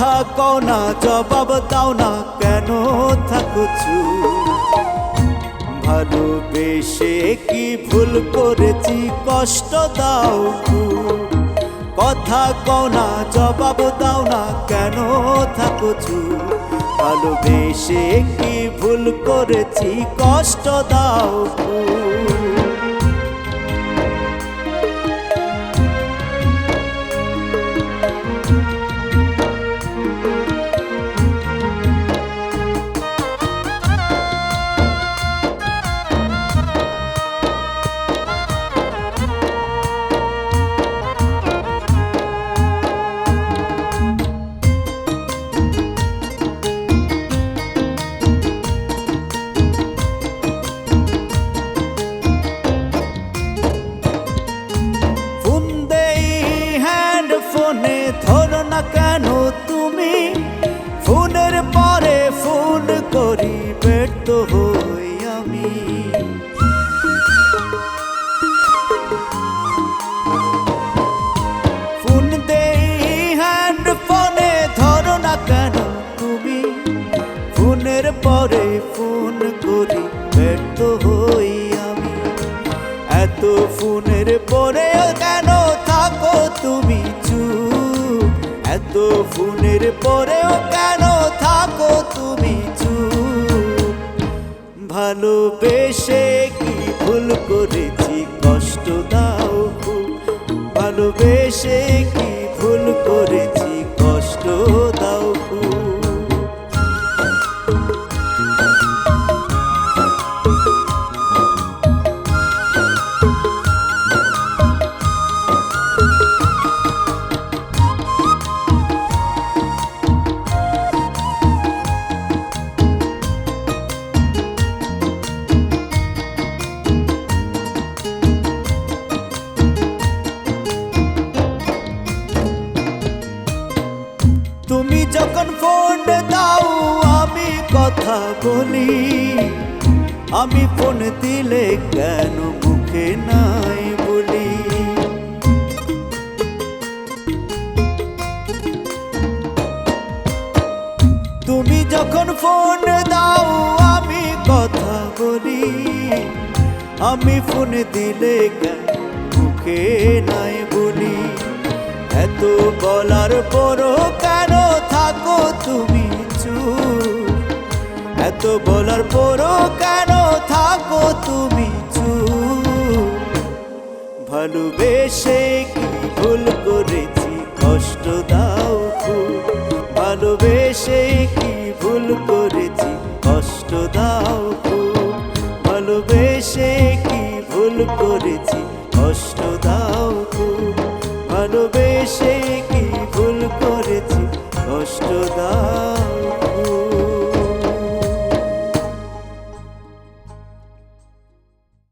কথা কও না, জবাব দাও না, কেন থাকো চুপ? ভালোবেসে কি ভুল করেছি, কষ্ট দাও খুব। কথা কও না, জবাব দাও না, কেন থাকো চুপ? ভালোবেসে কি ভুল করেছি, কষ্ট দাও খুব। ফোনে ধরো না কেন তুমি, ফোনের পরে ফোন করি ব্যর্থ হই আমি। ফোন দেই হ্যান্ড ফোনে ধরো না কেন তুমি, ফোনের পরে ফোন করি ব্যর্থ হই আমি। এত ফোনের পরেও কেন থাকো তুমি চুপ? এত ফোনের পরেও কেন থাকো তুমি চুপ? ভালোবেসে কি ভুল করেছি, কষ্ট দাও খুব। ভালোবেসে কি ভুল করেছি, কষ্ট দাও খুব। তুমি যখন ফোন দাও আমি কথা বলি, আমি ফোন দিলে কেন মুখে নাই বলি? তুমি যখন ফোন দাও আমি কথা বলি, আমি ফোন দিলে কেন মুখে নাই বলি? এত বলার পরও কেন থাকো তুমি চুপ? এত বলার পরও কেন থাকো তুমি চুপ? ভালোবেসে কি ভুল করেছি, কষ্ট দাও খুব। ভালোবেসে কি ভুল